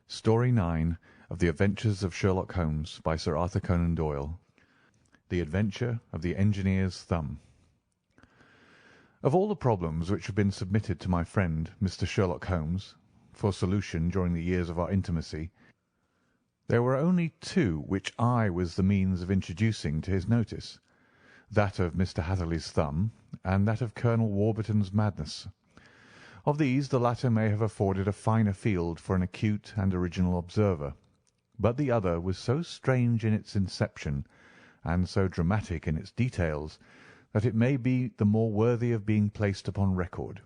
Story 9 of the Adventures of Sherlock Holmes by Sir Arthur Conan Doyle. The Adventure of the Engineer's Thumb. Of all the problems which have been submitted to my friend Mr. Sherlock Holmes for solution during the years of our intimacy, there were only two which I was the means of introducing to his notice, that of Mr. Hatherley's thumb and that of Colonel Warburton's madness. Of these the latter may have afforded a finer field for an acute and original observer, but the other was so strange in its inception and so dramatic in its details that it may be the more worthy of being placed upon record,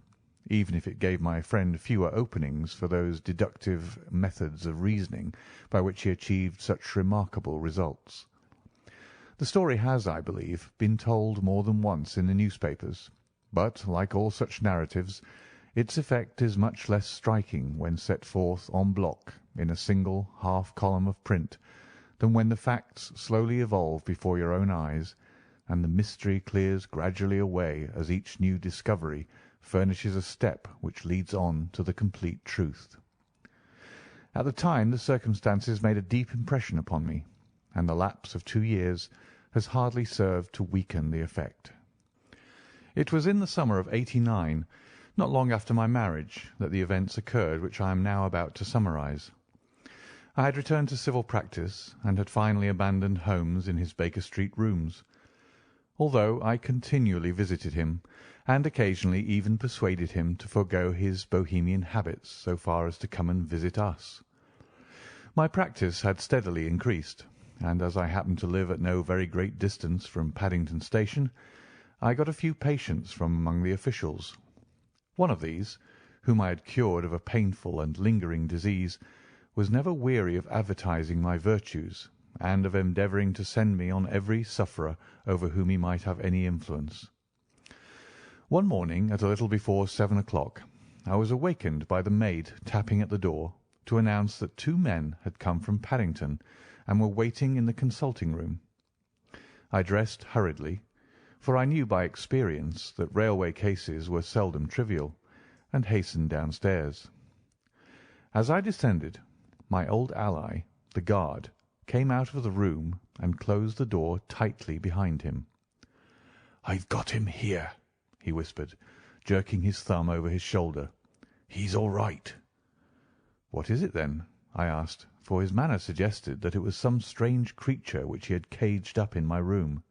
even if it gave my friend fewer openings for those deductive methods of reasoning by which he achieved such remarkable results. The story has, I believe, been told more than once in the newspapers, but, like all such narratives, its effect is much less striking when set forth en bloc in a single half-column of print than when the facts slowly evolve before your own eyes, and the mystery clears gradually away as each new discovery furnishes a step which leads on to the complete truth. At the time the circumstances made a deep impression upon me, and the lapse of 2 years has hardly served to weaken the effect. It was in the summer of '89, not long after my marriage, that the events occurred which I am now about to summarize. I had returned to civil practice and had finally abandoned Holmes in his Baker Street rooms, although I continually visited him and occasionally even persuaded him to forego his Bohemian habits so far as to come and visit us. My practice had steadily increased, and as I happened to live at no very great distance from Paddington Station, I got a few patients from among the officials. One of these, whom I had cured of a painful and lingering disease, was never weary of advertising my virtues and of endeavouring to send me on every sufferer over whom he might have any influence. One morning, at a little before 7 o'clock, I was awakened by the maid tapping at the door to announce that 2 men had come from Paddington and were waiting in the consulting room. I dressed hurriedly, for I knew by experience that railway cases were seldom trivial, and hastened downstairs. As I descended, my old ally, the guard, came out of the room and closed the door tightly behind him. "I've got him here," he whispered, jerking his thumb over his shoulder. "He's all right." "What is it, then?" I asked, for his manner suggested that it was some strange creature which he had caged up in my room.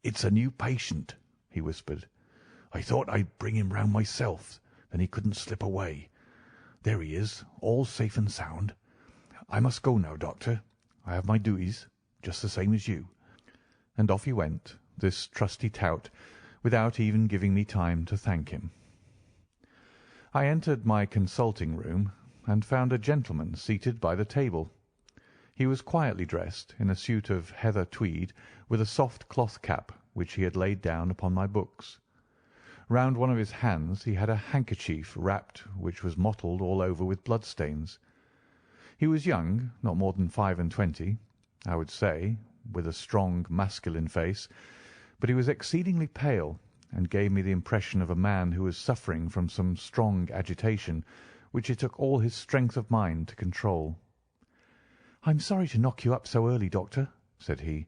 "It's a new patient," he whispered. "I thought I'd bring him round myself, then he couldn't slip away. There he is, all safe and sound. I must go now, Doctor. I have my duties, just the same as you." And off he went, this trusty tout, without even giving me time to thank him. I entered my consulting room and found a gentleman seated by the table. He was quietly dressed in a suit of heather tweed with a soft cloth cap which he had laid down upon my books. Round one of his hands he had a handkerchief wrapped which was mottled all over with bloodstains. He was young, not more than 25, I would say, with a strong masculine face, but he was exceedingly pale and gave me the impression of a man who was suffering from some strong agitation which it took all his strength of mind to control. "I'm sorry to knock you up so early, Doctor," said he,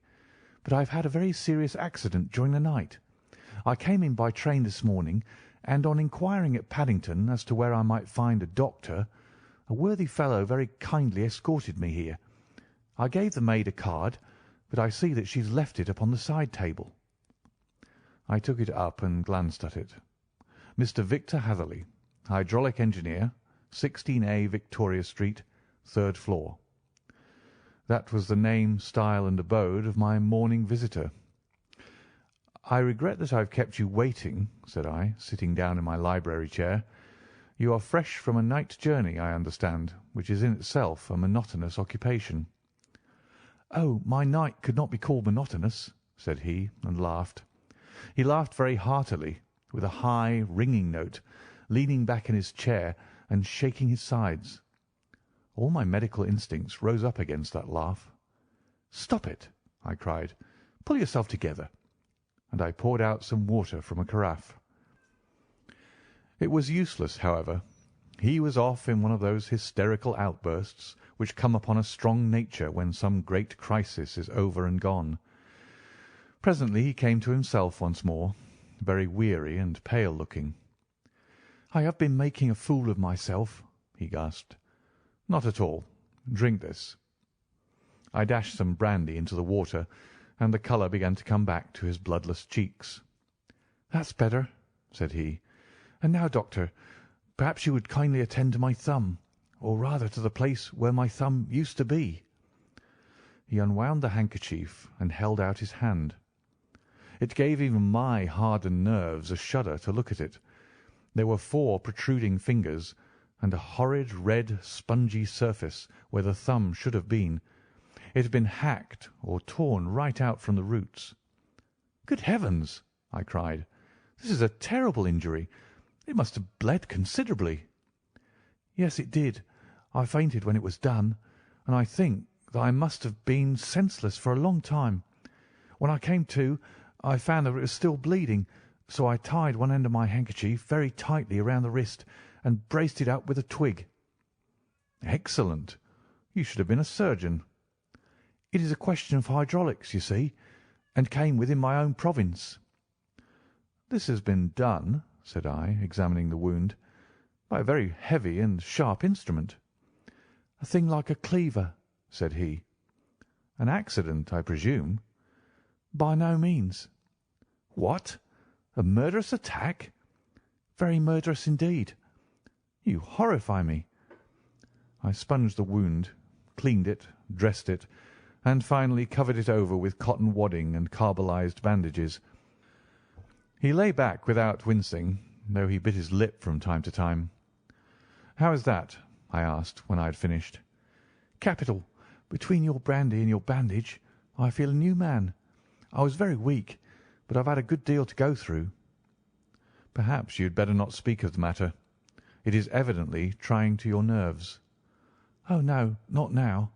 "but I've had a very serious accident during the night. I came in by train this morning, and on inquiring at Paddington as to where I might find a doctor, a worthy fellow very kindly escorted me here. I gave the maid a card, but I see that she's left it upon the side table." I took it up and glanced at it. "Mr. Victor Hatherley, hydraulic engineer, 16A Victoria Street, 3rd floor." That was the name, style, and abode of my morning visitor. "I regret that I have kept you waiting," said I, sitting down in my library chair. "You are fresh from a night journey, I understand, which is in itself a monotonous occupation." "Oh, my night could not be called monotonous," said he, and laughed. He laughed very heartily, with a high, ringing note, leaning back in his chair and shaking his sides. All my medical instincts rose up against that laugh. "Stop it!" I cried. "Pull yourself together." And I poured out some water from a carafe. It was useless, however. He was off in one of those hysterical outbursts which come upon a strong nature when some great crisis is over and gone. Presently he came to himself once more, very weary and pale-looking. "I have been making a fool of myself," he gasped. "Not at all. Drink this." I dashed some brandy into the water, and the colour began to come back to his bloodless cheeks. "That's better," said he. "And now, doctor, perhaps you would kindly attend to my thumb, or rather to the place where my thumb used to be." He unwound the handkerchief and held out his hand. It gave even my hardened nerves a shudder to look at it. There were 4 protruding fingers, and a horrid red spongy surface where the thumb should have been. It had been hacked or torn right out from the roots. "Good heavens!" I cried. "This is a terrible injury. It must have bled considerably." "Yes, it did. I fainted when it was done, and I think that I must have been senseless for a long time. When I came to, I found that it was still bleeding, so I tied one end of my handkerchief very tightly around the wrist and braced it up with a twig." "Excellent. You should have been a surgeon." "It is a question of hydraulics, you see, and came within my own province." "This has been done," said I, examining the wound, "by a very heavy and sharp instrument." "A thing like a cleaver," said he. "An accident, I presume?" "By no means." "What? A murderous attack?" "Very murderous indeed." "You horrify me." I sponged the wound, cleaned it, dressed it, and finally covered it over with cotton wadding and carbolized bandages. He lay back without wincing, though he bit his lip from time to time. "How is that?" I asked when I had finished. "Capital. Between your brandy and your bandage, I feel a new man. I was very weak, but I've had a good deal to go through." "Perhaps you had better not speak of the matter. It is evidently trying to your nerves." "Oh, no, not now.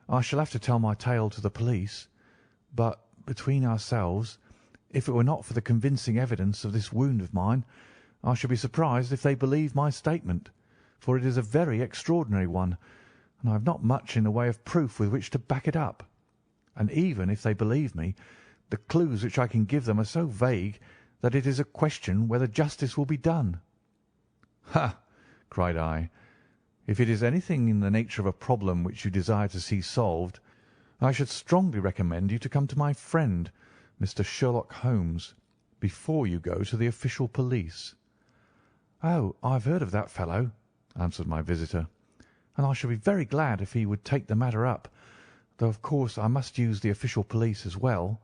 I shall have to tell my tale to the police. But, between ourselves, if it were not for the convincing evidence of this wound of mine, I should be surprised if they believe my statement, for it is a very extraordinary one, and I have not much in the way of proof with which to back it up. And even if they believe me, the clues which I can give them are so vague that it is a question whether justice will be done." "Ha!" cried I. "If it is anything in the nature of a problem which you desire to see solved, I should strongly recommend you to come to my friend, Mr. Sherlock Holmes, before you go to the official police." "Oh, I have heard of that fellow," answered my visitor, "and I should be very glad if he would take the matter up, though of course I must use the official police as well.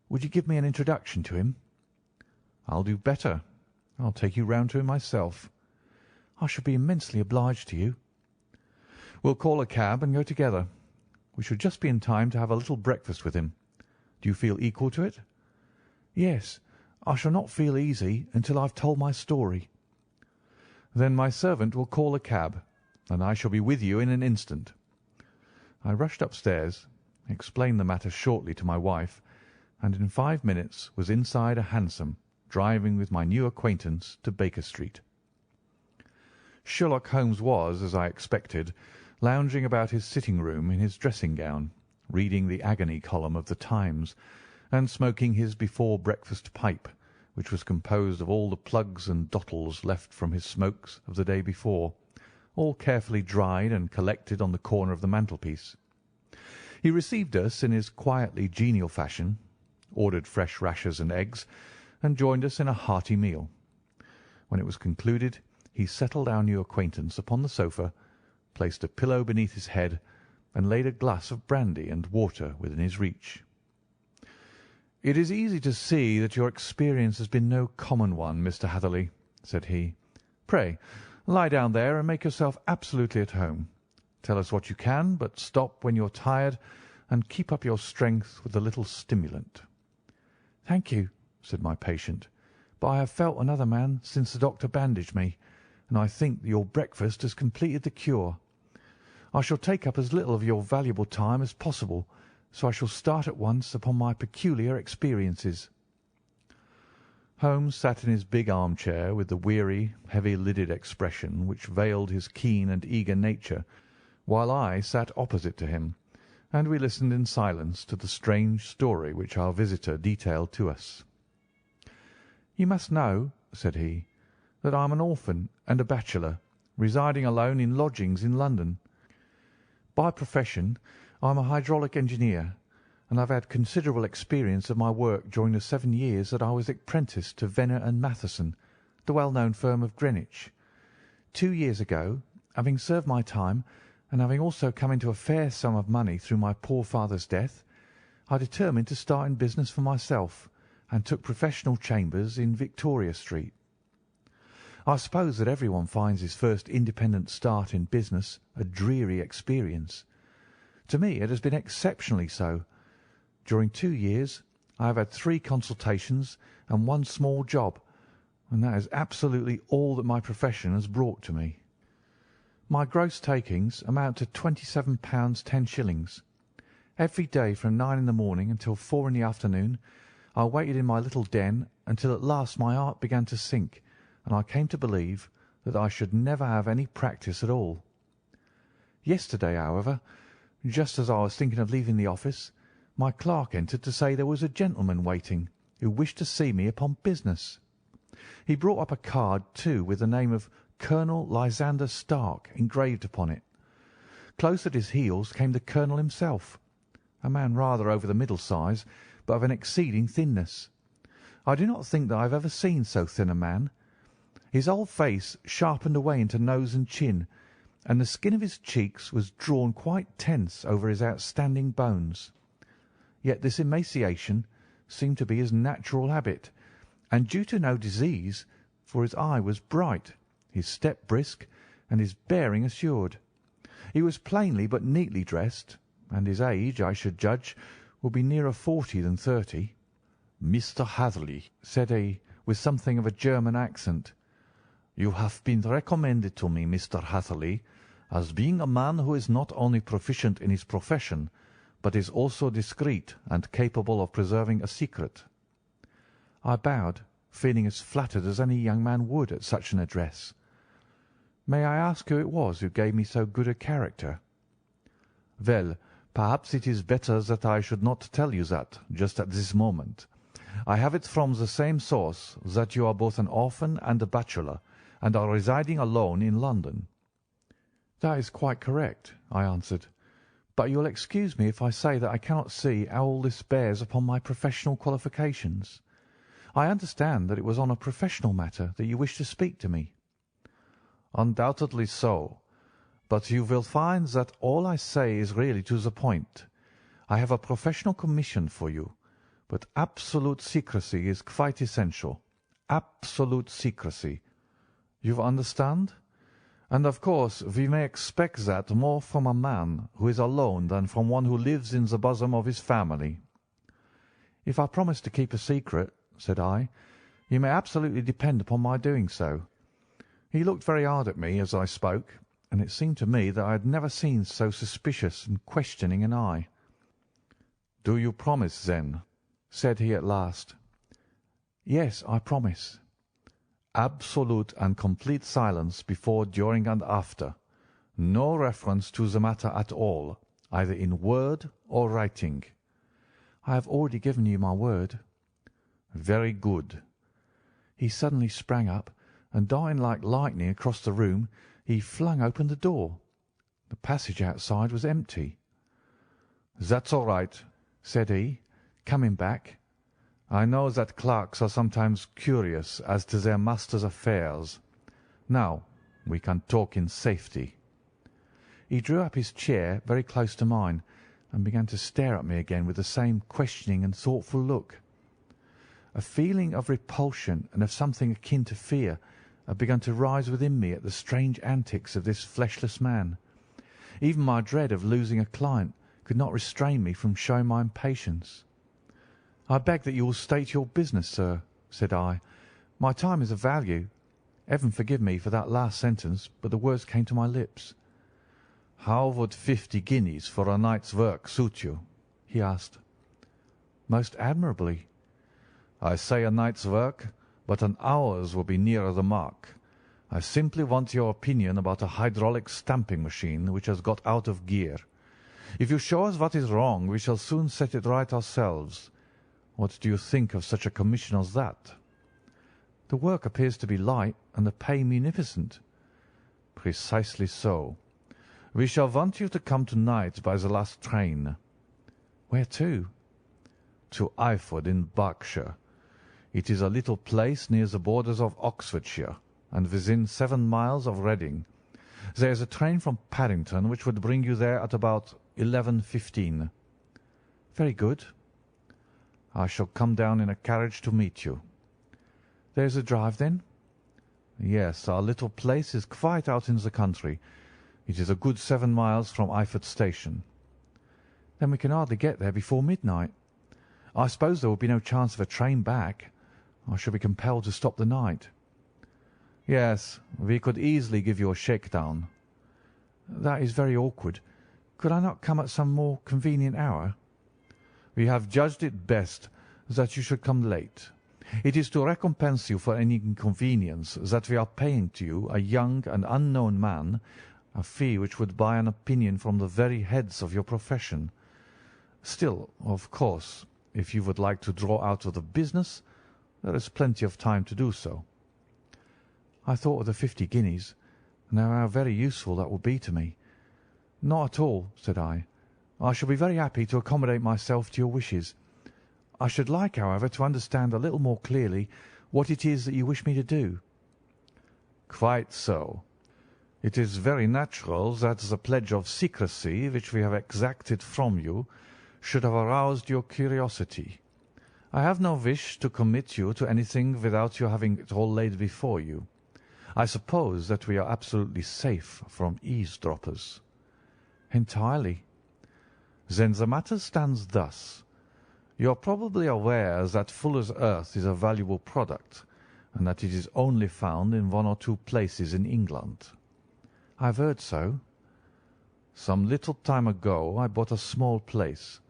Would you give me an introduction to him?" "I'll do better. I'll take you round to him myself." "I shall be immensely obliged to you." "We'll call a cab and go together. We shall just be in time to have a little breakfast with him. Do you feel equal to it?" "Yes. I shall not feel easy until I've told my story." "Then my servant will call a cab, and I shall be with you in an instant." I rushed upstairs, explained the matter shortly to my wife, and in 5 minutes was inside a hansom, driving with my new acquaintance to Baker Street. Sherlock Holmes was, as I expected, lounging about his sitting-room in his dressing-gown, reading the agony column of the Times, and smoking his before-breakfast pipe, which was composed of all the plugs and dottles left from his smokes of the day before, all carefully dried and collected on the corner of the mantelpiece. He received us in his quietly genial fashion, ordered fresh rashers and eggs, and joined us in a hearty meal. When it was concluded, he settled our new acquaintance upon the sofa, placed a pillow beneath his head, and laid a glass of brandy and water within his reach. "It is easy to see that your experience has been no common one, Mr. Hatherley," said he. "Pray, lie down there and make yourself absolutely at home. Tell us what you can, but stop when you're tired, and keep up your strength with a little stimulant." "Thank you," said my patient, "but I have felt another man since the doctor bandaged me, and I think that your breakfast has completed the cure. I shall take up as little of your valuable time as possible, so I shall start at once upon my peculiar experiences." Holmes sat in his big armchair with the weary, heavy-lidded expression which veiled his keen and eager nature, while I sat opposite to him, and we listened in silence to the strange story which our visitor detailed to us. "You must know," said he, "that I am an orphan and a bachelor, residing alone in lodgings in London. By profession I am a hydraulic engineer, and I have had considerable experience of my work during the 7 years that I was apprenticed to Venner and Matheson, the well-known firm of Greenwich. 2 years ago, having served my time, and having also come into a fair sum of money through my poor father's death, I determined to start in business for myself, and took professional chambers in Victoria Street. I suppose that everyone finds his first independent start in business a dreary experience. To me it has been exceptionally so. During 2 years I have had 3 consultations and 1 small job, and that is absolutely all that my profession has brought to me. My gross takings amount to £27 10s. Every day from 9 in the morning until 4 in the afternoon I waited in my little den until at last my heart began to sink, and I came to believe that I should never have any practice at all. Yesterday, however, just as I was thinking of leaving the office, my clerk entered to say there was a gentleman waiting who wished to see me upon business. He brought up a card, too, with the name of Colonel Lysander Stark engraved upon it. Close at his heels came the colonel himself, a man rather over the middle size, but of an exceeding thinness. I do not think that I have ever seen so thin a man. His whole face sharpened away into nose and chin, and the skin of his cheeks was drawn quite tense over his outstanding bones. Yet this emaciation seemed to be his natural habit, and due to no disease, for his eye was bright, his step brisk, and his bearing assured. He was plainly but neatly dressed, and his age, I should judge, would be nearer 40 than 30. "Mr. Hatherley," said he, with something of a German accent, "you have been recommended to me, Mr. Hatherley, as being a man who is not only proficient in his profession, but is also discreet and capable of preserving a secret." I bowed, feeling as flattered as any young man would at such an address. "May I ask who it was who gave me so good a character?" "Well, perhaps it is better that I should not tell you that just at this moment. I have it from the same source that you are both an orphan and a bachelor, and are residing alone in London." "That is quite correct," I answered, "but you will excuse me if I say that I cannot see how all this bears upon my professional qualifications. I understand that it was on a professional matter that you wished to speak to me." "Undoubtedly so, but you will find that all I say is really to the point. I have a professional commission for you, but absolute secrecy is quite essential. Absolute secrecy. You understand? And of course we may expect that more from a man who is alone than from one who lives in the bosom of his family." "If I promise to keep a secret," said I, "you may absolutely depend upon my doing so." He looked very hard at me as I spoke, and it seemed to me that I had never seen so suspicious and questioning an eye. "Do you promise, then?" said he at last. "Yes, I promise." "Absolute and complete silence before, during, and after. No reference to the matter at all, either in word or writing." "I have already given you my word." "Very good." He suddenly sprang up, and darting like lightning across the room, he flung open the door. The passage outside was empty. "That's all right," said he, coming back. "I know that clerks are sometimes curious as to their master's affairs. Now we can talk in safety." He drew up his chair very close to mine, and began to stare at me again with the same questioning and thoughtful look. A feeling of repulsion and of something akin to fear had begun to rise within me at the strange antics of this fleshless man. Even my dread of losing a client could not restrain me from showing my impatience. "I beg that you will state your business, sir," said I. "My time is of value. Heaven forgive me for that last sentence, but the words came to my lips." "How would 50 guineas for a night's work suit you?" he asked. "Most admirably." "I say a night's work, but an hour's will be nearer the mark. I simply want your opinion about a hydraulic stamping machine which has got out of gear. If you show us what is wrong, we shall soon set it right ourselves. What do you think of such a commission as that?" "The work appears to be light and the pay munificent." "Precisely so. We shall want you to come tonight by the last train." "Where to?" "To Eyford in Berkshire. It is a little place near the borders of Oxfordshire, and within 7 miles of Reading. There is a train from Paddington which would bring you there at about 11:15. "Very good." "I shall come down in a carriage to meet you." "There is a drive, then?" "Yes, our little place is quite out in the country. It is a good 7 miles from Eyford Station." "Then we can hardly get there before midnight. I suppose there will be no chance of a train back. I shall be compelled to stop the night." "Yes, we could easily give you a shakedown." "That is very awkward. Could I not come at some more convenient hour?" "We have judged it best that you should come late. It is to recompense you for any inconvenience that we are paying to you, a young and unknown man, a fee which would buy an opinion from the very heads of your profession. Still, of course, if you would like to draw out of the business, there is plenty of time to do so." I thought of the 50 guineas, and how very useful that would be to me. "Not at all," said I. "I shall be very happy to accommodate myself to your wishes. I should like, however, to understand a little more clearly what it is that you wish me to do." "Quite so. It is very natural that the pledge of secrecy which we have exacted from you should have aroused your curiosity. I have no wish to commit you to anything without your having it all laid before you. I suppose that we are absolutely safe from eavesdroppers." "Entirely." "Then the matter stands thus. You are probably aware that Fuller's Earth is a valuable product, and that it is only found in 1 or 2 places in England." "I have heard so." "Some little time ago I bought a small place,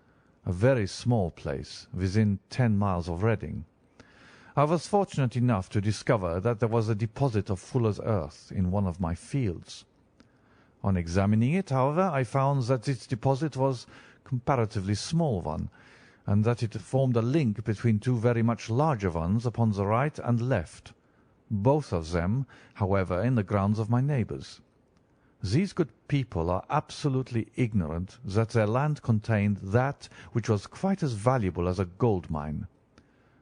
a very small place, within 10 miles of Reading. I was fortunate enough to discover that there was a deposit of Fuller's Earth in one of my fields. On examining it, however, I found that its deposit was a comparatively small one, and that it formed a link between 2 very much larger ones upon the right and left, both of them, however, in the grounds of my neighbours. These good people are absolutely ignorant that their land contained that which was quite as valuable as a gold mine.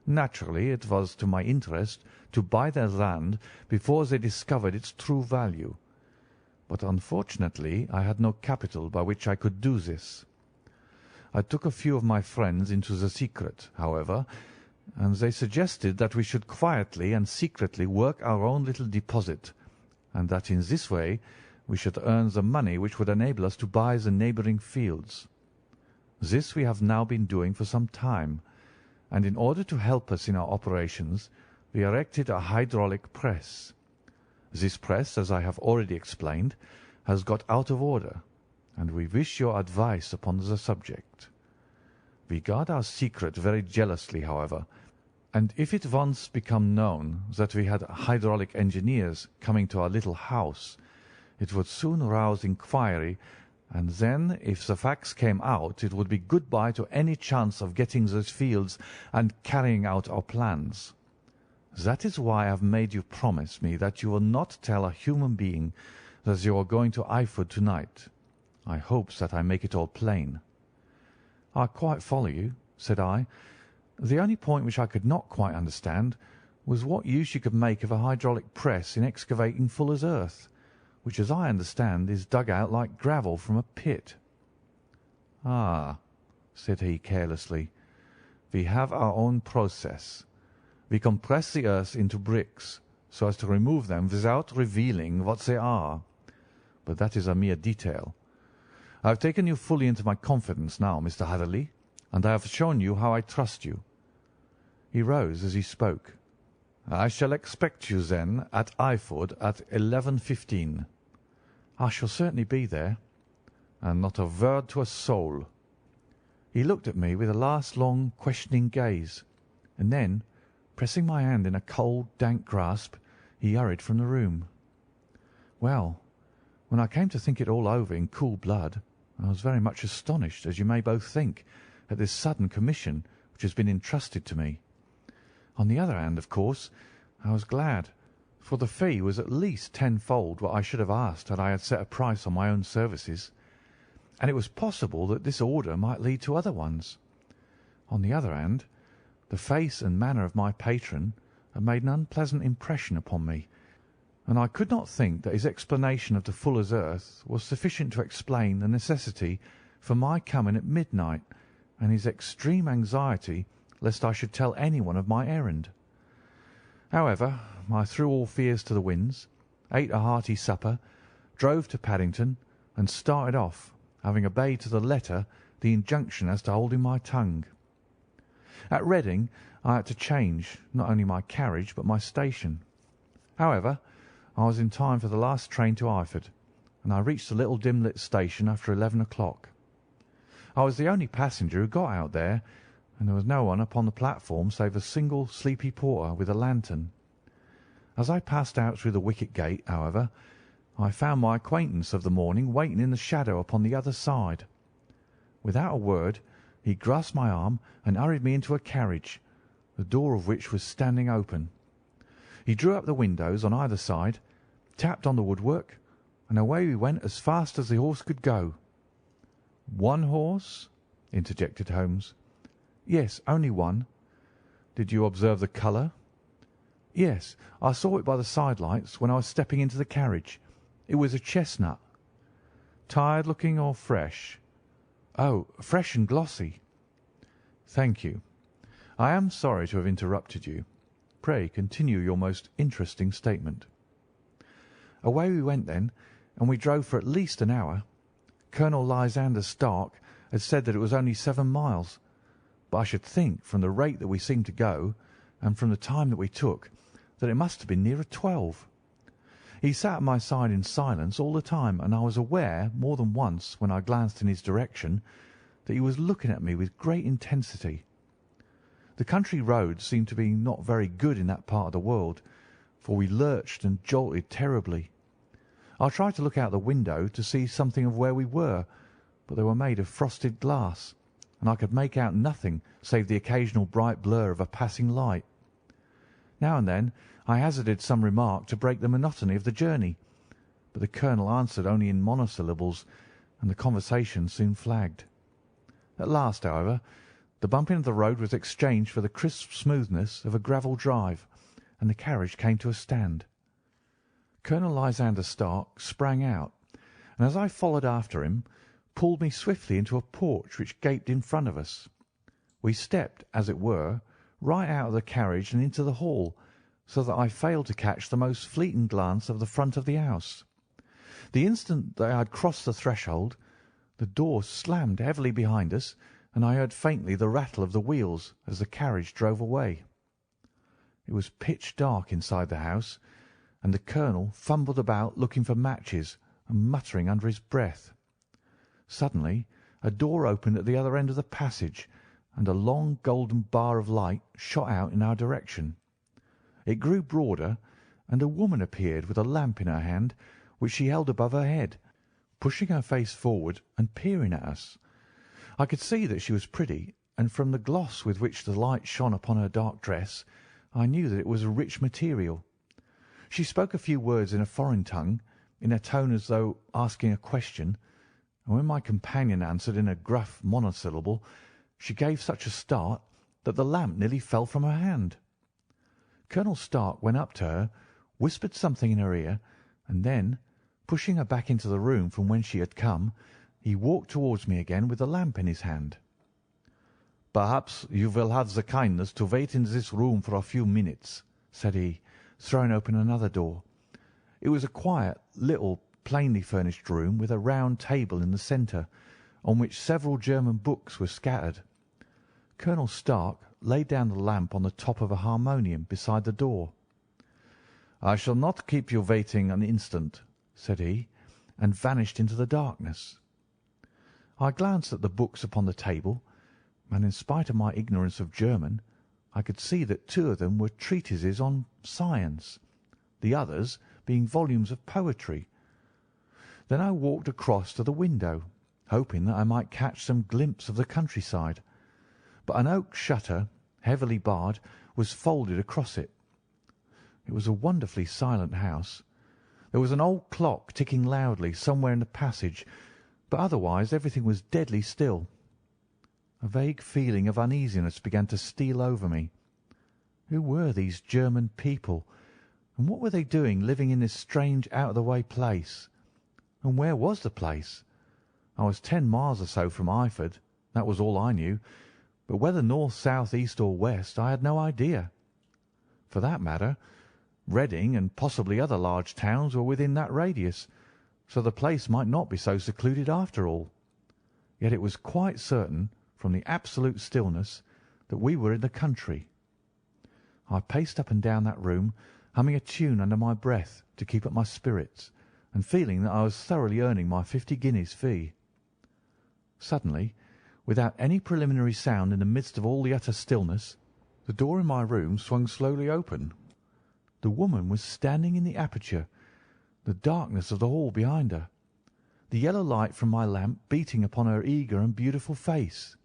Naturally, it was to my interest to buy their land before they discovered its true value. But unfortunately I had no capital by which I could do this. I took a few of my friends into the secret, however, and they suggested that we should quietly and secretly work our own little deposit, and that in this way we should earn the money which would enable us to buy the neighbouring fields. This we have now been doing for some time, and in order to help us in our operations we erected a hydraulic press. This press, as I have already explained, has got out of order, and we wish your advice upon the subject. We guard our secret very jealously, however, and if it once become known that we had hydraulic engineers coming to our little house, it would soon rouse inquiry, and then, if the facts came out, it would be good-bye to any chance of getting those fields and carrying out our plans. That is why I have made you promise me that you will not tell a human being that you are going to Eyford tonight. I hope that I make it all plain." "I quite follow you," said I. "The only point which I could not quite understand was what use you could make of a hydraulic press in excavating Fuller's Earth, which, as I understand, is dug out like gravel from a pit." "Ah," said he carelessly, "we have our own process. We compress the earth into bricks, so as to remove them without revealing what they are. But that is a mere detail. I have taken you fully into my confidence now, Mr. Hatherley, and I have shown you how I trust you." He rose as he spoke. "I shall expect you, then, at Eyford at 11:15. "I shall certainly be there." "And not a word to a soul." He looked at me with a last long, questioning gaze, and then, Pressing my hand in a cold, dank grasp, he hurried from the room. Well, when I came to think it all over in cool blood, I was very much astonished, as you may both think, at this sudden commission which has been entrusted to me. On the other hand, of course, I was glad, for the fee was at least tenfold what I should have asked had I had set a price on my own services, and it was possible that this order might lead to other ones. On the other hand, the face and manner of my patron had made an unpleasant impression upon me, and I could not think that his explanation of the fuller's earth was sufficient to explain the necessity for my coming at midnight, and his extreme anxiety lest I should tell anyone of my errand. However, I threw all fears to the winds, ate a hearty supper, drove to Paddington, and started off, having obeyed to the letter the injunction as to holding my tongue. At Reading I had to change not only my carriage but my station. However, I was in time for the last train to Eyford, and I reached the little dim-lit station after 11 o'clock. I was the only passenger who got out there, and there was no one upon the platform save a single sleepy porter with a lantern. As I passed out through the wicket gate, however, I found my acquaintance of the morning waiting in the shadow upon the other side. Without a word, he grasped my arm and hurried me into a carriage, the door of which was standing open. He drew up the windows on either side, tapped on the woodwork, and away we went as fast as the horse could go. "One horse?" interjected Holmes. "Yes, only one." "Did you observe the colour?" "Yes, I saw it by the side lights when I was stepping into the carriage. It was a chestnut." "Tired looking or fresh?" "Oh, fresh and glossy." "Thank you. I am sorry to have interrupted you. Pray continue your most interesting statement." Away we went then, and we drove for at least an hour. Colonel Lysander Stark had said that it was only 7 miles, but I should think, from the rate that we seemed to go, and from the time that we took, that it must have been nearer 12. He sat at my side in silence all the time, and I was aware, more than once, when I glanced in his direction, that he was looking at me with great intensity. The country roads seemed to be not very good in that part of the world, for we lurched and jolted terribly. I tried to look out the window to see something of where we were, but they were made of frosted glass, and I could make out nothing save the occasional bright blur of a passing light. Now and then I hazarded some remark to break the monotony of the journey, but the colonel answered only in monosyllables, and the conversation soon flagged. At last, however, the bumping of the road was exchanged for the crisp smoothness of a gravel drive, and the carriage came to a stand. Colonel Lysander Stark sprang out, and as I followed after him, pulled me swiftly into a porch which gaped in front of us. We stepped, as it were, right out of the carriage and into the hall, so that I failed to catch the most fleeting glance of the front of the house. The instant that I had crossed the threshold, the door slammed heavily behind us, and I heard faintly the rattle of the wheels as the carriage drove away. It was pitch dark inside the house, and the colonel fumbled about looking for matches and muttering under his breath. Suddenly a door opened at the other end of the passage, and a long golden bar of light shot out in our direction. It grew broader, and a woman appeared with a lamp in her hand, which she held above her head, pushing her face forward and peering at us. I could see that she was pretty, and from the gloss with which the light shone upon her dark dress, I knew that it was a rich material. She spoke a few words in a foreign tongue, in a tone as though asking a question, and when my companion answered in a gruff monosyllable, she gave such a start that the lamp nearly fell from her hand. Colonel Stark went up to her, whispered something in her ear, and then, pushing her back into the room from whence she had come, he walked towards me again with the lamp in his hand. "Perhaps you will have the kindness to wait in this room for a few minutes," said he, throwing open another door. It was a quiet, little, plainly furnished room with a round table in the centre, on which several German books were scattered. Colonel Stark laid down the lamp on the top of a harmonium beside the door. "I shall not keep you waiting an instant," said he, and vanished into the darkness. I glanced at the books upon the table, and in spite of my ignorance of German, I could see that 2 of them were treatises on science, the others being volumes of poetry. Then I walked across to the window, hoping that I might catch some glimpse of the countryside, but an oak shutter, heavily barred, was folded across it. It was a wonderfully silent house. There was an old clock ticking loudly somewhere in the passage, but otherwise everything was deadly still. A vague feeling of uneasiness began to steal over me. Who were these German people, and what were they doing living in this strange out-of-the-way place? And where was the place? I was 10 miles or so from Eyford, that was all I knew, but whether north, south, east, or west I had no idea. For that matter, Reading and possibly other large towns were within that radius, so the place might not be so secluded after all. Yet it was quite certain, from the absolute stillness, that we were in the country. I paced up and down that room, humming a tune under my breath to keep up my spirits, and feeling that I was thoroughly earning my 50 guineas fee. Suddenly, without any preliminary sound in the midst of all the utter stillness, the door in my room swung slowly open. The woman was standing in the aperture, the darkness of the hall behind her, the yellow light from my lamp beating upon her eager and beautiful face.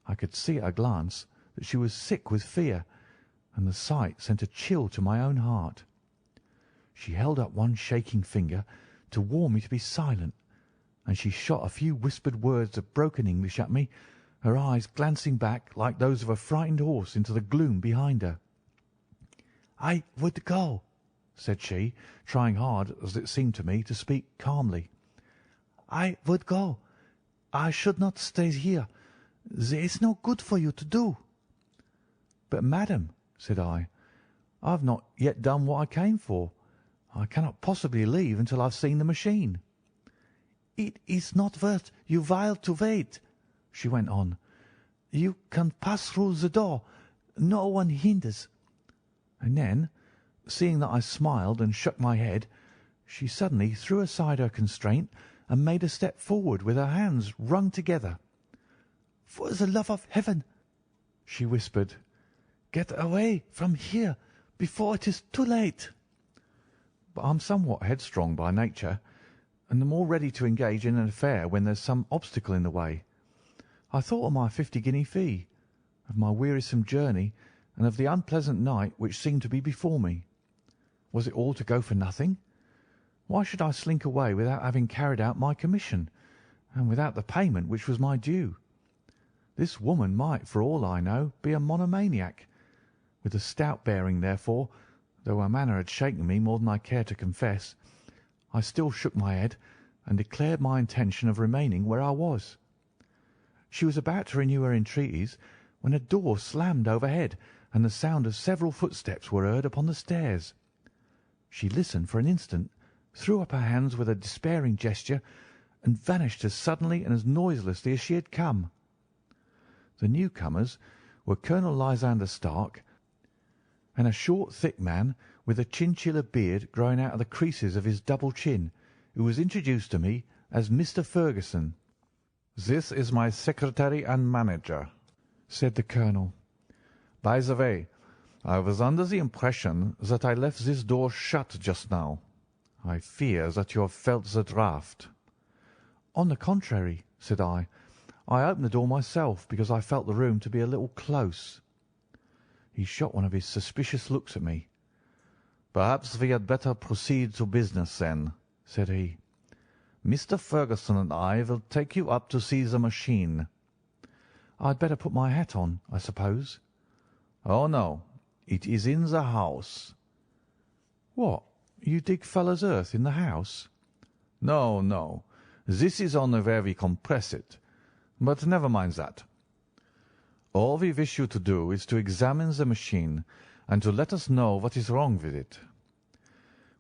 I could see at a glance that she was sick with fear, and the sight sent a chill to my own heart. She held up one shaking finger to warn me to be silent, and she shot a few whispered words of broken English at me, her eyes glancing back like those of a frightened horse into the gloom behind her. "I would go," said she, trying hard, as it seemed to me, to speak calmly. "I would go. I should not stay here. There is no good for you to do." "But, madam," said I have not yet done what I came for. I cannot possibly leave until I have seen the machine." "It is not worth your while to wait," she went on. "You can pass through the door. No one hinders." And then, seeing that I smiled and shook my head, she suddenly threw aside her constraint and made a step forward with her hands wrung together. "For the love of heaven," she whispered, "get away from here before it is too late." But I'm somewhat headstrong by nature, and the more ready to engage in an affair when there's some obstacle in the way. I thought of my 50-guinea fee, of my wearisome journey, and of the unpleasant night which seemed to be before me. Was it all to go for nothing? Why should I slink away without having carried out my commission, and without the payment which was my due? This woman might, for all I know, be a monomaniac. With a stout bearing, therefore, though her manner had shaken me more than I cared to confess, I still shook my head and declared my intention of remaining where I was. She was about to renew her entreaties when a door slammed overhead, and the sound of several footsteps were heard upon the stairs. She listened for an instant, threw up her hands with a despairing gesture, and vanished as suddenly and as noiselessly as she had come. The newcomers were Colonel Lysander Stark and a short, thick man with a chinchilla beard growing out of the creases of his double chin, who was introduced to me as Mr. Ferguson. "This is my secretary and manager," said the colonel. "By the way, I was under the impression that I left this door shut just now. I fear that you have felt the draught." "On the contrary," said I opened the door myself because I felt the room to be a little close." He shot one of his suspicious looks at me. "Perhaps we had better proceed to business, then," said he. "Mr. Ferguson and I will take you up to see the machine." "I'd better put my hat on, I suppose." "Oh, no, it is in the house." "What, you dig fuller's earth in the house?" "No, no, this is only where we compress it. But never mind that. All we wish you to do is to examine the machine and to let us know what is wrong with it."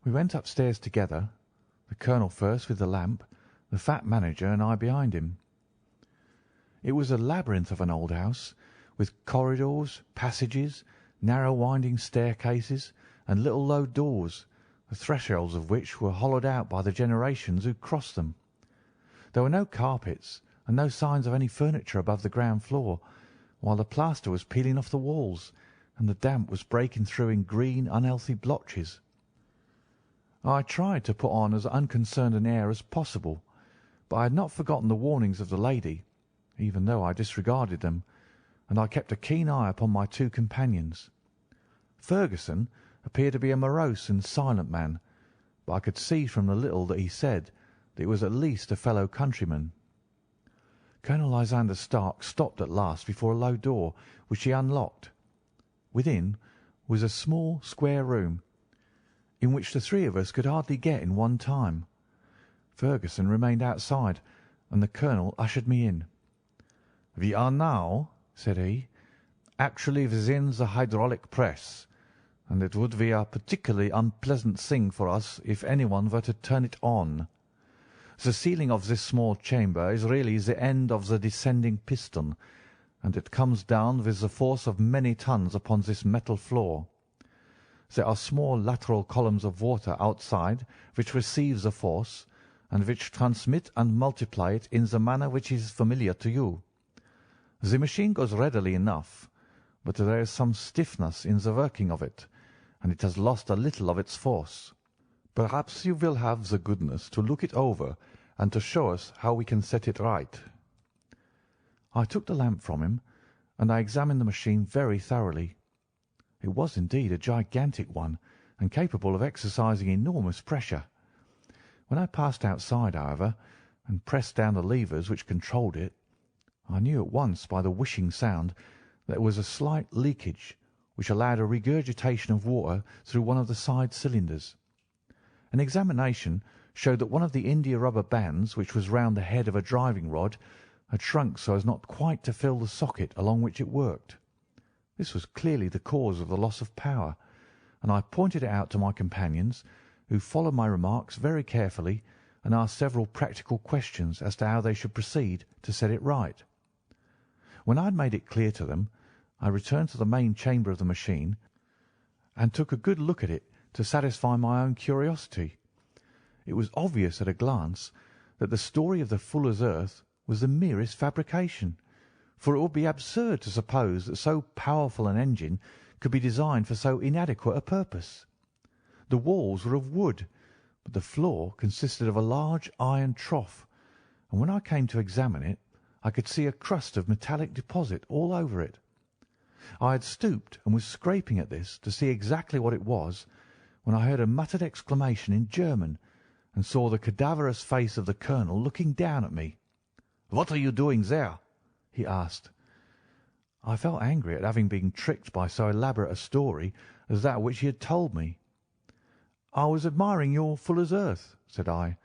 We went upstairs together, the colonel first with the lamp, the fat manager and I behind him. It was a labyrinth of an old house, with corridors, passages, narrow winding staircases, and little low doors, the thresholds of which were hollowed out by the generations who crossed them. There were no carpets and no signs of any furniture above the ground floor, while the plaster was peeling off the walls, and the damp was breaking through in green, unhealthy blotches. I tried to put on as unconcerned an air as possible, but I had not forgotten the warnings of the lady, even though I disregarded them, and I kept a keen eye upon my two companions. Ferguson appeared to be a morose and silent man, but I could see from the little that he said that he was at least a fellow countryman. Colonel Lysander Stark stopped at last before a low door, which he unlocked. Within was a small square room, in which the three of us could hardly get in one time. Ferguson remained outside, and the colonel ushered me in. "We are now," said he, "actually within the hydraulic press, and it would be a particularly unpleasant thing for us if anyone were to turn it on. The ceiling of this small chamber is really the end of the descending piston, and it comes down with the force of many tons upon this metal floor. There are small lateral columns of water outside which receive the force, and which transmit and multiply it in the manner which is familiar to you. The machine goes readily enough, but there is some stiffness in the working of it, and it has lost a little of its force. Perhaps you will have the goodness to look it over and to show us how we can set it right." I took the lamp from him, and I examined the machine very thoroughly. It was indeed a gigantic one, and capable of exercising enormous pressure. When I passed outside, however, and pressed down the levers which controlled it, I knew at once by the whishing sound that there was a slight leakage, which allowed a regurgitation of water through one of the side cylinders. An examination showed that one of the india-rubber bands, which was round the head of a driving rod, had shrunk so as not quite to fill the socket along which it worked. This was clearly the cause of the loss of power, and I pointed it out to my companions, who followed my remarks very carefully and asked several practical questions as to how they should proceed to set it right. When I had made it clear to them, I returned to the main chamber of the machine and took a good look at it to satisfy my own curiosity. It was obvious at a glance that the story of the fuller's earth was the merest fabrication, for it would be absurd to suppose that so powerful an engine could be designed for so inadequate a purpose. The walls were of wood, but the floor consisted of a large iron trough, and when I came to examine it, I could see a crust of metallic deposit all over it. I had stooped and was scraping at this to see exactly what it was, when I heard a muttered exclamation in German, and saw the cadaverous face of the colonel looking down at me. "What are you doing there?" he asked. I felt angry at having been tricked by so elaborate a story as that which he had told me. "I was admiring your fuller's earth," said I.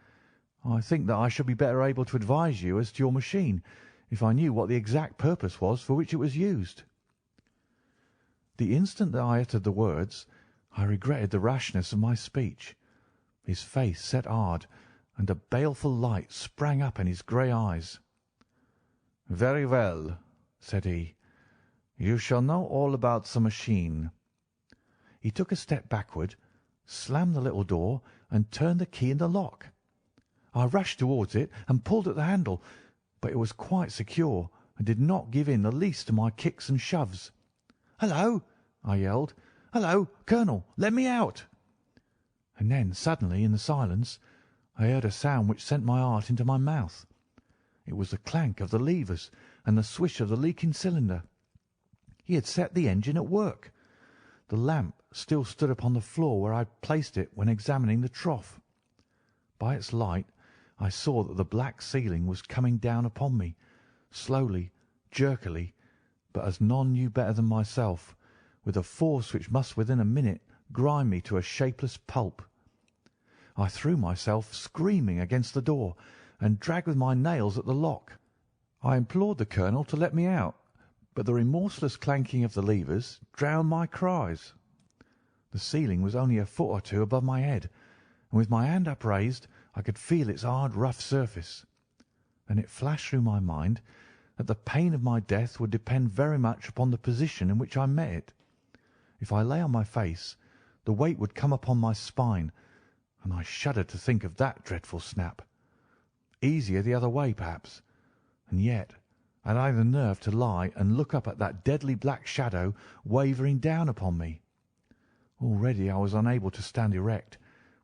"I think that I should be better able to advise you as to your machine if I knew what the exact purpose was for which it was used." The instant that I uttered the words, I regretted the rashness of my speech. His face set hard, and a baleful light sprang up in his grey eyes. "Very well," said he. "You shall know all about the machine." He took a step backward, slammed the little door, and turned the key in the lock. I rushed towards it and pulled at the handle, but it was quite secure and did not give in the least to my kicks and shoves. "Hullo!" I yelled. "Hullo, Colonel, let me out!" And then suddenly in the silence I heard a sound which sent my heart into my mouth. It was the clank of the levers and the swish of the leaking cylinder. He had set the engine at work. The lamp still stood upon the floor where I had placed it when examining the trough. By its light I saw that the black ceiling was coming down upon me, slowly, jerkily, but as none knew better than myself, with a force which must within a minute grind me to a shapeless pulp. I threw myself screaming against the door and dragged with my nails at the lock. I implored the colonel to let me out, but the remorseless clanking of the levers drowned my cries. The ceiling was only a foot or two above my head, and with my hand upraised I could feel its hard, rough surface. Then it flashed through my mind that the pain of my death would depend very much upon the position in which I met it. If I lay on my face, the weight would come upon my spine, and I shuddered to think of that dreadful snap. Easier the other way, perhaps, and yet had I the nerve to lie and look up at that deadly black shadow wavering down upon me. Already I was unable to stand erect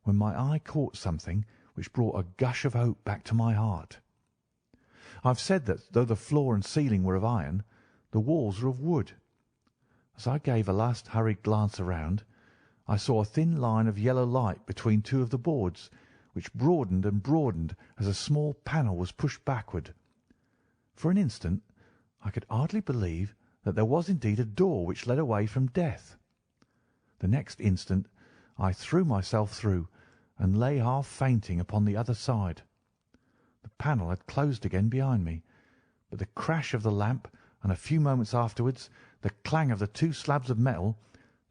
when my eye caught something which brought a gush of hope back to my heart. I have said that though the floor and ceiling were of iron, the walls were of wood. As I gave a last hurried glance around, I saw a thin line of yellow light between two of the boards, which broadened and broadened as a small panel was pushed backward. For an instant I could hardly believe that there was indeed a door which led away from death. The next instant I threw myself through and lay half fainting upon the other side. The panel had closed again behind me, but the crash of the lamp and a few moments afterwards the clang of the two slabs of metal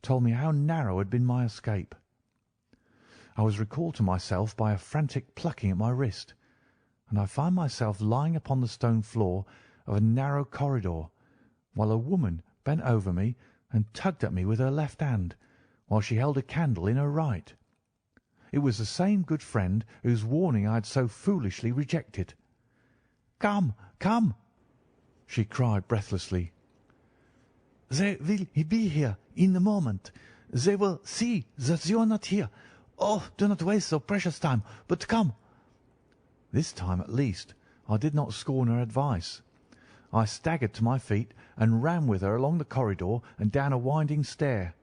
told me how narrow had been my escape. I was recalled to myself by a frantic plucking at my wrist, and I found myself lying upon the stone floor of a narrow corridor, while a woman bent over me and tugged at me with her left hand, while she held a candle in her right. It was the same good friend whose warning I had so foolishly rejected. "Come, come!" she cried breathlessly. "They will be here in a moment. They will see that you are not here. Oh, do not waste so precious time, but come." This time at least I did not scorn her advice. I staggered to my feet and ran with her along the corridor and down a winding stair.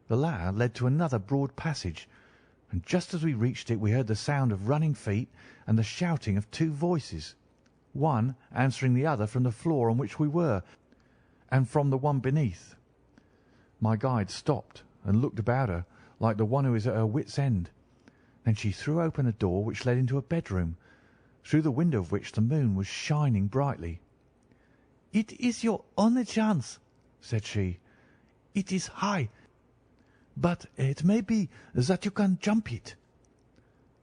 The latter led to another broad passage, and just as we reached it we heard the sound of running feet and the shouting of two voices, one answering the other from the floor on which we were and from the one beneath. My guide stopped and looked about her like the one who is at her wit's end. Then she threw open a door which led into a bedroom, through the window of which the moon was shining brightly. "It is your only chance," said she. "It is high, but it may be that you can jump it."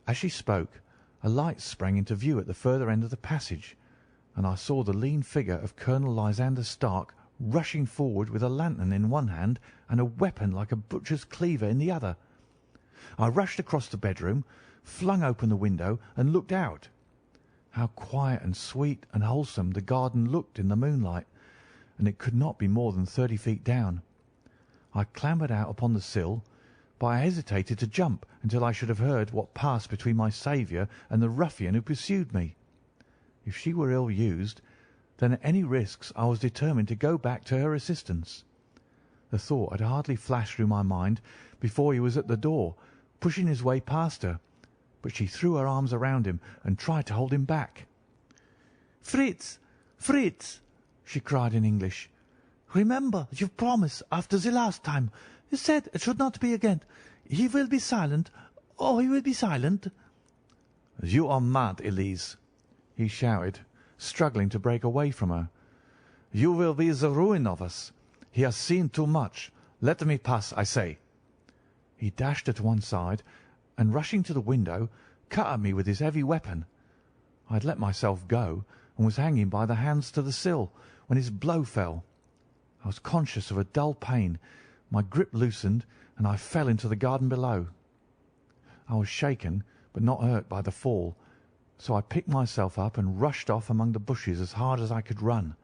As she spoke, a light sprang into view at the further end of the passage, and I saw the lean figure of Colonel Lysander Stark rushing forward with a lantern in one hand and a weapon like a butcher's cleaver in the other. I rushed across the bedroom, flung open the window, and looked out. How quiet and sweet and wholesome the garden looked in the moonlight, and it could not be more than 30 feet down. I clambered out upon the sill, but I hesitated to jump until I should have heard what passed between my saviour and the ruffian who pursued me. If she were ill used, then at any risks I was determined to go back to her assistance. The thought had hardly flashed through my mind before he was at the door, pushing his way past her, but she threw her arms around him and tried to hold him back. "Fritz, Fritz!" she cried in English. "Remember your promise after the last time. You said it should not be again. He will be silent. Oh, he will be silent." "You are mad, Elise," he shouted, struggling to break away from her. "You will be the ruin of us. He has seen too much. Let me pass, I say." He dashed her to one side, and rushing to the window, cut at me with his heavy weapon. I had let myself go, and was hanging by the hands to the sill, when his blow fell. I was conscious of a dull pain, my grip loosened, and I fell into the garden below. I was shaken, but not hurt by the fall, so I picked myself up and rushed off among the bushes as hard as I could run,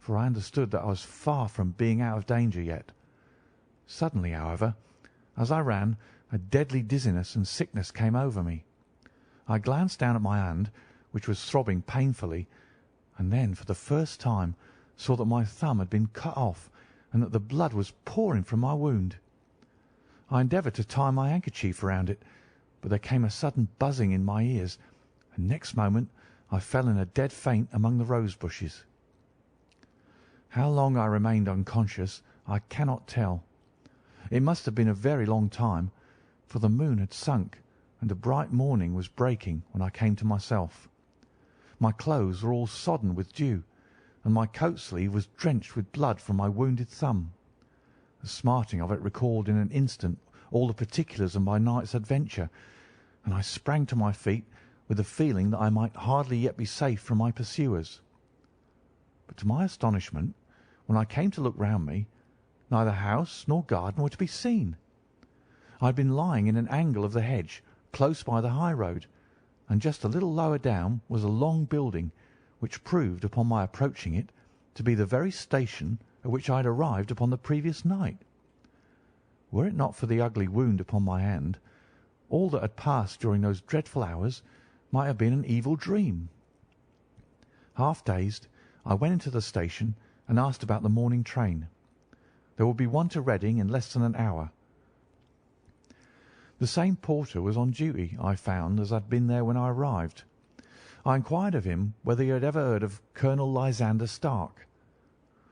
for I understood that I was far from being out of danger yet. Suddenly, however, as I ran, a deadly dizziness and sickness came over me. I glanced down at my hand, which was throbbing painfully, and then for the first time saw that my thumb had been cut off and that the blood was pouring from my wound. I endeavoured to tie my handkerchief around it, but there came a sudden buzzing in my ears, and next moment I fell in a dead faint among the rose bushes. How long I remained unconscious I cannot tell. It must have been a very long time, for the moon had sunk and a bright morning was breaking when I came to myself. My clothes were all sodden with dew, and my coat sleeve was drenched with blood from my wounded thumb. The smarting of it recalled in an instant all the particulars of my night's adventure, and I sprang to my feet with the feeling that I might hardly yet be safe from my pursuers. But to my astonishment, when I came to look round me, neither house nor garden were to be seen. I had been lying in an angle of the hedge, close by the high road, and just a little lower down was a long building, which proved, upon my approaching it, to be the very station at which I had arrived upon the previous night. Were it not for the ugly wound upon my hand, all that had passed during those dreadful hours might have been an evil dream. Half dazed, I went into the station and asked about the morning train. There would be one to Reading in less than an hour. The same porter was on duty, I found, as had been there when I arrived. I inquired of him whether he had ever heard of Colonel Lysander Stark.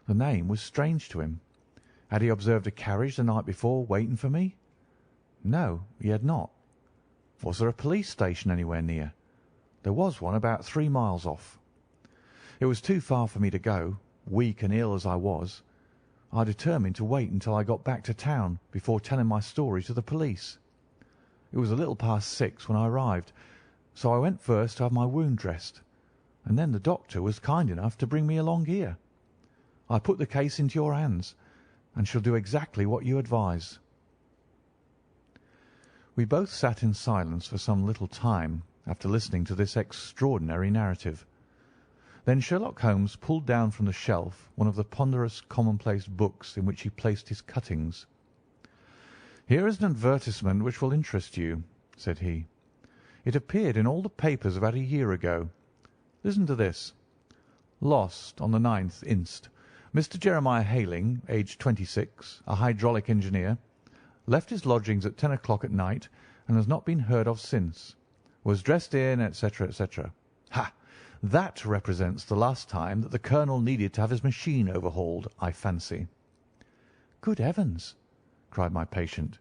The name was strange to him. Had he observed a carriage the night before waiting for me? No, he had not. Was there a police station anywhere near? There was one about 3 miles off. It was too far for me to go, weak and ill as I was. I determined to wait until I got back to town before telling my story to the police. It was a little past 6 when I arrived, so I went first to have my wound dressed, and then the doctor was kind enough to bring me along here. I put the case into your hands, and shall do exactly what you advise." We both sat in silence for some little time after listening to this extraordinary narrative. Then Sherlock Holmes pulled down from the shelf one of the ponderous commonplace books in which he placed his cuttings. "Here is an advertisement which will interest you," said he. "It appeared in all the papers about a year ago. Listen to this. 'Lost on the 9th inst. Mr. Jeremiah Hayling, aged 26, a hydraulic engineer, left his lodgings at 10 o'clock at night and has not been heard of since. Was dressed in, etc., etc.' Ha! That represents the last time that the colonel needed to have his machine overhauled, I fancy." "Good heavens!" cried my patient.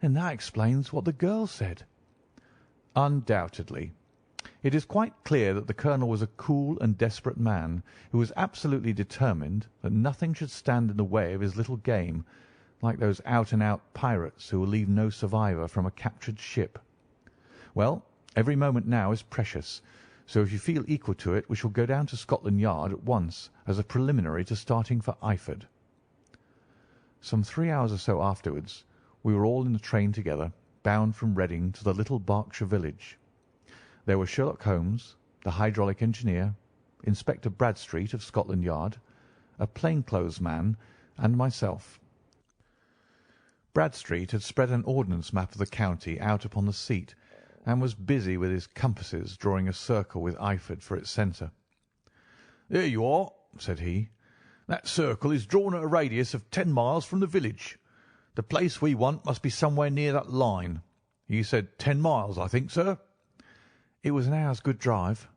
"Then that explains what the girl said." "Undoubtedly. It is quite clear that the colonel was a cool and desperate man who was absolutely determined that nothing should stand in the way of his little game, like those out-and-out pirates who will leave no survivor from a captured ship. Well, every moment now is precious, so if you feel equal to it we shall go down to Scotland Yard at once as a preliminary to starting for Eyford." Some 3 hours or so afterwards we were all in the train together, bound from Reading to the little Berkshire village. There were Sherlock Holmes, the hydraulic engineer, Inspector Bradstreet of Scotland Yard, a plainclothes man, and myself. Bradstreet had spread an ordnance map of the county out upon the seat, and was busy with his compasses drawing a circle with Eyford for its centre. "There you are," said he. "That circle is drawn at a radius of 10 miles from the village. The place we want must be somewhere near that line. You said 10 miles, I think, sir?" "It was an hour's good drive."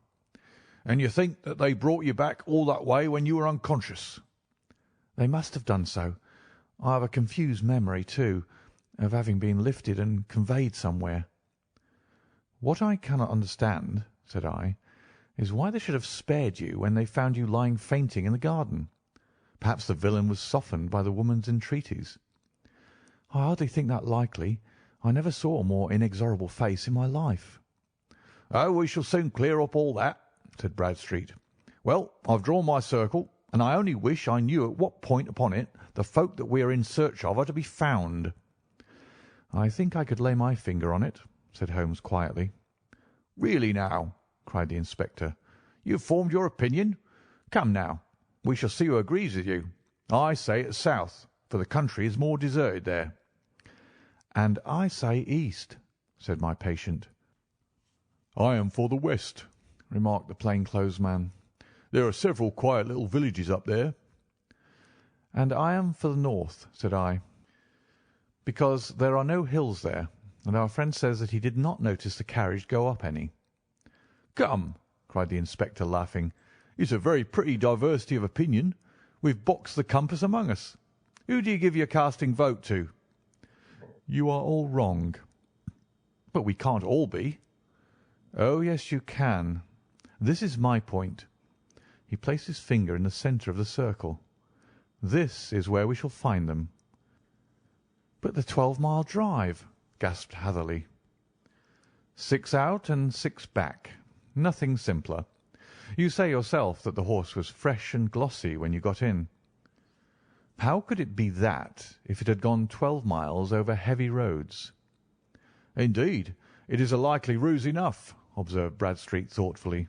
"And you think that they brought you back all that way when you were unconscious?" "They must have done so. I have a confused memory, too, of having been lifted and conveyed somewhere." "What I cannot understand," said I, "is why they should have spared you when they found you lying fainting in the garden. Perhaps the villain was softened by the woman's entreaties." "I hardly think that likely. I never saw a more inexorable face in my life." "Oh, we shall soon clear up all that," said Bradstreet. "Well, I've drawn my circle, and I only wish I knew at what point upon it the folk that we are in search of are to be found." "I think I could lay my finger on it," said Holmes quietly. "Really now," cried the inspector, "you have formed your opinion? Come now, we shall see who agrees with you. I say it's south, for the country is more deserted there." "And I say east," said my patient. "I am for the west," remarked the plainclothes man. "There are several quiet little villages up there." "And I am for the north," said I, "because there are no hills there, and our friend says that he did not notice the carriage go up any." "Come," cried the inspector, laughing, "it's a very pretty diversity of opinion. We've boxed the compass among us. Who do you give your casting vote to?" "You are all wrong." "But we can't all be." "Oh, yes, you can. This is my point." He placed his finger in the centre of the circle. "This is where we shall find them." "But the 12-mile drive!" gasped Hatherley. 6 out and 6 back. Nothing simpler. You say yourself that the horse was fresh and glossy when you got in. How could it be that if it had gone 12 miles over heavy roads? "Indeed, it is a likely ruse enough," observed Bradstreet thoughtfully.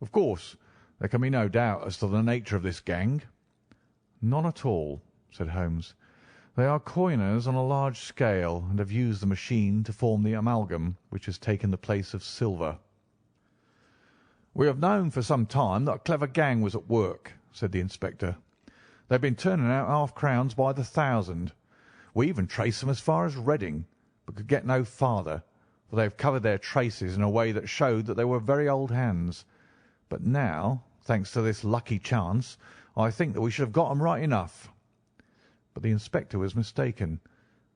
"Of course, There can be no doubt as to the nature of this gang." "None at all," said Holmes. "They are coiners on a large scale, and have used the machine to form the amalgam which has taken the place of silver." "We have known for some time that a clever gang was at work," said the inspector. "They've been turning out half-crowns by the thousand. We even traced them as far as Reading, but could get no farther, for they have covered their traces in a way that showed that they were very old hands. But now, thanks to this lucky chance, I think that we should have got them right enough." But the inspector was mistaken,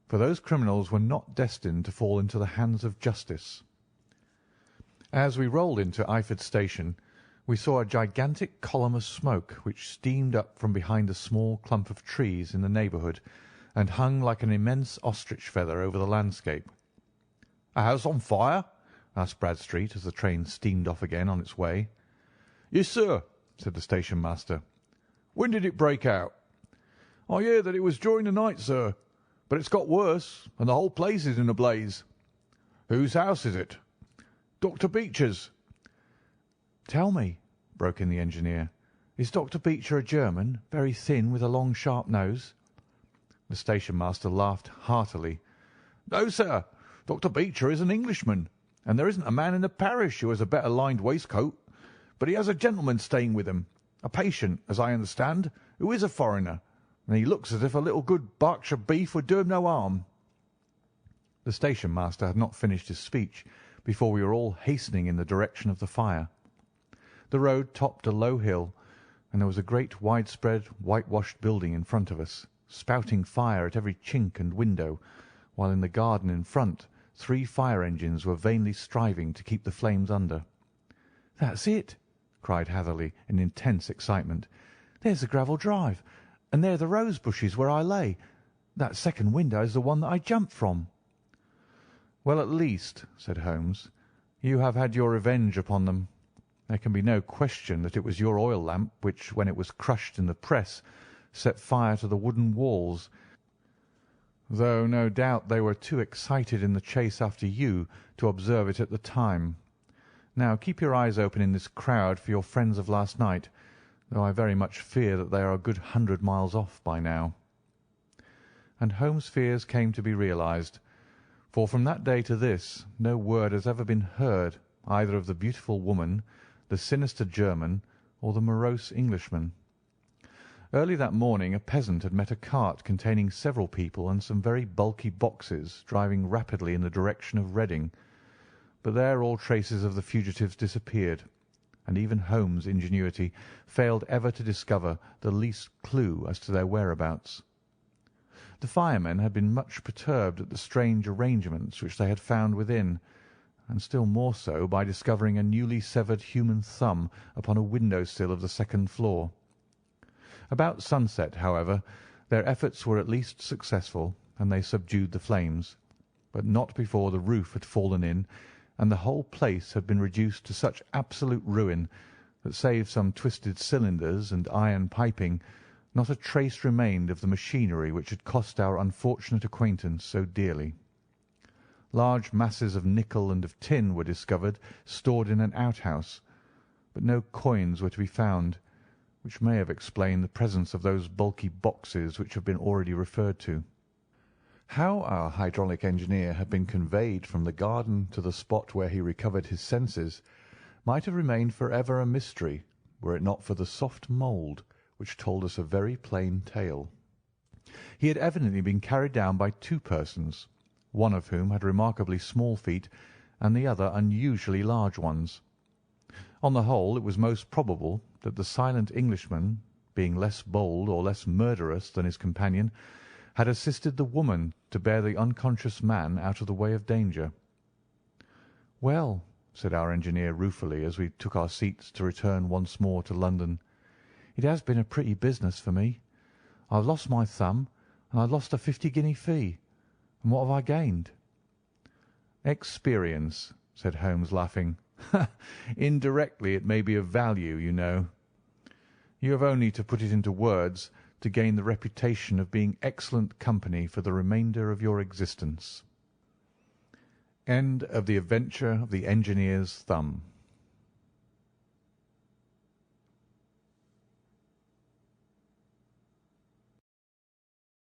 for those criminals were not destined to fall into the hands of justice. As we rolled into Eyford Station, we saw a gigantic column of smoke which steamed up from behind a small clump of trees in the neighbourhood and hung like an immense ostrich feather over the landscape. "A house on fire?" asked Bradstreet as the train steamed off again on its way. "Yes, sir," said the station master. "When did it break out?" "I hear that it was during the night, sir, but it's got worse, and the whole place is in a blaze." "Whose house is it?" "Dr. Beecher's." "Tell me," broke in the engineer, "is Dr. Beecher a German, very thin, with a long, sharp nose?" The station master laughed heartily. "No, sir. Dr. Beecher is an Englishman, and there isn't a man in the parish who has a better lined waistcoat. But he has a gentleman staying with him, a patient, as I understand, who is a foreigner, and he looks as if a little good Berkshire beef would do him no harm." The station master had not finished his speech before we were all hastening in the direction of the fire. The road topped a low hill, and there was a great widespread whitewashed building in front of us, spouting fire at every chink and window, while in the garden in front 3 fire engines were vainly striving to keep the flames under. "That's it!" cried Hatherley in intense excitement. "There's the gravel drive, and there are the rose bushes where I lay. That second window is the one that I jumped from." "Well, at least," said Holmes, "you have had your revenge upon them. There can be no question that it was your oil lamp which, when it was crushed in the press, set fire to the wooden walls, though no doubt they were too excited in the chase after you to observe it at the time. Now keep your eyes open in this crowd for your friends of last night, though I very much fear that they are a good 100 miles off by now." And Holmes' fears came to be realized, for from that day to this no word has ever been heard either of the beautiful woman, the sinister German, or the morose Englishman. Early that morning a peasant had met a cart containing several people and some very bulky boxes driving rapidly in the direction of Reading, but there all traces of the fugitives disappeared, and even Holmes' ingenuity failed ever to discover the least clue as to their whereabouts. The firemen had been much perturbed at the strange arrangements which they had found within, and still more so by discovering a newly severed human thumb upon a window-sill of the second floor. About sunset, however, their efforts were at least successful, and they subdued the flames, but not before the roof had fallen in, and the whole place had been reduced to such absolute ruin that, save some twisted cylinders and iron piping, not a trace remained of the machinery which had cost our unfortunate acquaintance so dearly. Large masses of nickel and of tin were discovered stored in an outhouse, but no coins were to be found, which may have explained the presence of those bulky boxes which have been already referred to. How our hydraulic engineer had been conveyed from the garden to the spot where he recovered his senses might have remained for ever a mystery were it not for the soft mould which told us a very plain tale. He had evidently been carried down by 2 persons, one of whom had remarkably small feet and the other unusually large ones. On the whole, it was most probable that the silent Englishman, being less bold or less murderous than his companion, had assisted the woman to bear the unconscious man out of the way of danger. "Well," said our engineer ruefully as we took our seats to return once more to London, "it has been a pretty business for me. I've lost my thumb, and I've lost a 50-guinea fee. And what have I gained?" "Experience," said Holmes, laughing. "Indirectly it may be of value, you know. You have only to put it into words to gain the reputation of being excellent company for the remainder of your existence." End of The Adventure of the Engineer's Thumb.